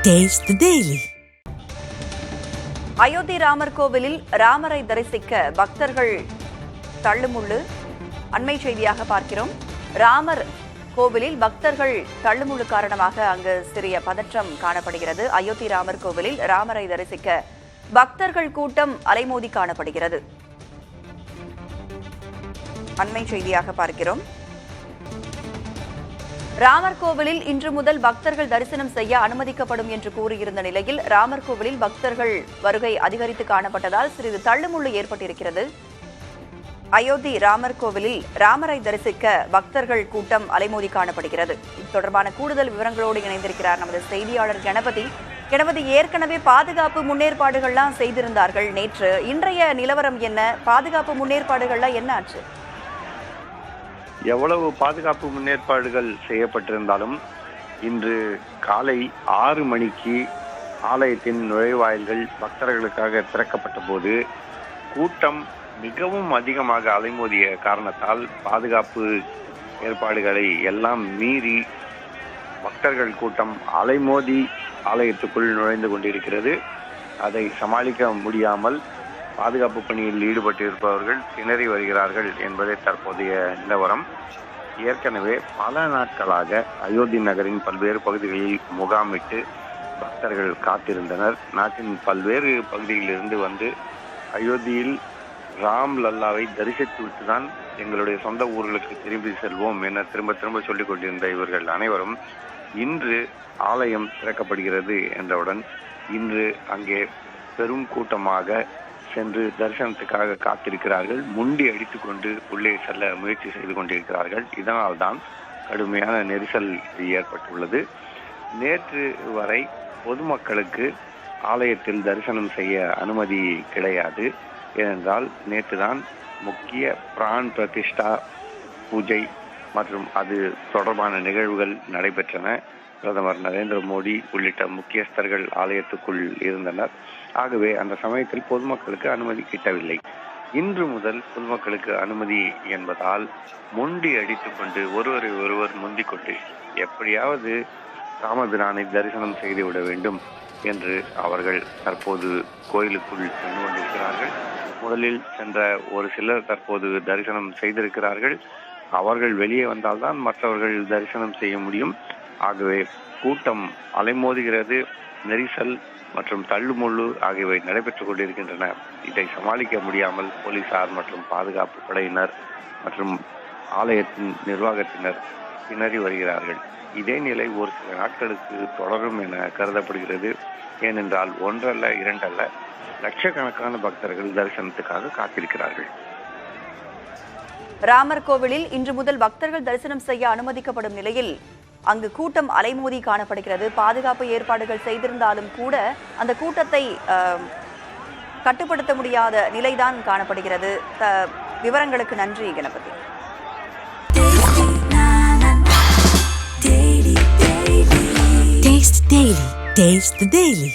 Taste the Daily. Ayodhya Ramar கோவிலில் ராமரை தரிசிக்க பக்தர்கள் தள்ளுமுள்ளு. அண்மை செய்தியாக பார்க்கிறோம். ராமர் கோவிலில் பக்தர்கள் தள்ளுமுள்ளு காரணமாக அங்கு சிறிய பதற்றம் காணப்படுகிறது. அயோத்தி ராமர் கோவிலில் ராமரை தரிசிக்க பக்தர்கள் கூட்டம் அலைமோதி காணப்படுகிறது. அண்மை செய்தியாக பார்க்கிறோம். ராமர் கோவிலில் இன்று முதல் பக்தர்கள் தரிசனம் செய்ய அனுமதிக்கப்படும் என்று கூறியிருந்த நிலையில் ராமர் கோவிலில் பக்தர்கள் வருகை அதிகரித்து காணப்பட்டதால் சிறிது தள்ளுமுள்ளு ஏற்பட்டிருக்கிறது. அயோத்தி ராமர் கோவிலில் ராமரை தரிசிக்க பக்தர்கள் கூட்டம் அலைமோதி காணப்படுகிறது. இது தொடர்பான கூடுதல் விவரங்களோடு இணைந்திருக்கிறார் நமது செய்தியாளர் கணபதி. ஏற்கனவே பாதுகாப்பு முன்னேற்பாடுகள்லாம் செய்திருந்தார்கள் நேற்று. இன்றைய நிலவரம் என்ன? பாதுகாப்பு முன்னேற்பாடுகள்லாம் என்ன ஆச்சு? எவ்வளவு பாதுகாப்பு முன்னேற்பாடுகள் செய்யப்பட்டிருந்தாலும் இன்று காலை 6 மணிக்கு ஆலயத்தின் நுழைவாயில்கள் பக்தர்களுக்காக திறக்கப்பட்ட போது கூட்டம் மிகவும் அதிகமாக அலைமோதிய காரணத்தால் பாதுகாப்பு ஏற்பாடுகளை எல்லாம் மீறி பக்தர்கள் கூட்டம் அலைமோதி ஆலயத்துக்குள் நுழைந்து கொண்டிருக்கிறது. அதை சமாளிக்க முடியாமல் பாதுகாப்பு பணியில் ஈடுபட்டிருப்பவர்கள் திணறி வருகிறார்கள் என்பதே தற்போதைய நிலவரம். ஏற்கனவே பல நாட்களாக அயோத்தி நகரின் பல்வேறு பகுதிகளில் முகாமிட்டு பக்தர்கள் காத்திருந்தனர். நாட்டின் பல்வேறு பகுதிகளிலிருந்து வந்து அயோத்தியில் ராம் லல்லாவை தரிசித்துவிட்டு தான் எங்களுடைய சொந்த ஊர்களுக்கு திரும்பி செல்வோம் என திரும்ப திரும்ப சொல்லிக் கொண்டிருந்த இவர்கள் அனைவரும் இன்று ஆலயம் திறக்கப்படுகிறது என்றவுடன் இன்று அங்கே பெரும் கூட்டமாக சென்று தரிசனத்துக்காக காத்திருக்கிறார்கள். முண்டி அடித்துக் கொண்டு உள்ளே செல்ல முயற்சி செய்து கொண்டிருக்கிறார்கள். இதனால்தான் கடுமையான நெரிசல் ஏற்பட்டுள்ளது. நேற்று வரை பொதுமக்களுக்கு ஆலயத்தில் தரிசனம் செய்ய அனுமதி கிடையாது. ஏனென்றால் நேற்றுதான் முக்கிய பிரான் பிரதிஷ்டா பூஜை மற்றும் அது தொடர்பான நிகழ்வுகள் நடைபெற்றன. பிரதமர் நரேந்திர மோடி உள்ளிட்ட முக்கியஸ்தர்கள் ஆலயத்துக்குள் இருந்தனர். ஆகவே அந்த சமயத்தில் பொதுமக்களுக்கு அனுமதி கிட்டவில்லை. இன்று முதல் பொதுமக்களுக்கு அனுமதி என்பதால் முண்டி அடித்துக் கொண்டு ஒருவரை ஒருவர் முந்திக் கொண்டு எப்படியாவது ராமபிரானை தரிசனம் செய்துவிட வேண்டும் என்று அவர்கள் தற்போது கோயிலுக்குள் சென்று கொண்டிருக்கிறார்கள். முதலில் சென்ற ஒரு சிலர் தற்போது தரிசனம் செய்திருக்கிறார்கள். அவர்கள் வெளியே வந்தால்தான் மற்றவர்கள் தரிசனம் செய்ய முடியும். ஆகவே கூட்டம் அலைமோதுகிறது. நெரிசல் மற்றும் தள்ளுமுள்ளு ஆகியவை நடைபெற்றுக் கொண்டிருக்கின்றன. இதை சமாளிக்க முடியாமல் போலீசார் மற்றும் பாதுகாப்பு படையினர் மற்றும் ஆலயத்தின் நிர்வாகத்தினர் திணறி வருகிறார்கள். இதே நிலை ஒரு சில நாட்களுக்கு தொடரும் என கருதப்படுகிறது. ஏனென்றால் ஒன்றல்ல இரண்டல்ல லட்சக்கணக்கான பக்தர்கள் தரிசனத்துக்காக காத்திருக்கிறார்கள். ராமர் கோவிலில் இன்று முதல் பக்தர்கள் தரிசனம் செய்ய அனுமதிக்கப்படும் நிலையில் அங்கு கூட்டம் அலைமோதி காணப்படுகிறது. பாதுகாப்பு ஏற்பாடுகள் செய்திருந்தாலும் கூட அந்த கூட்டத்தை கட்டுப்படுத்த முடியாத நிலைதான் காணப்படுகிறது. விவரங்களுக்கு நன்றி கணபதி. Taste the Daily.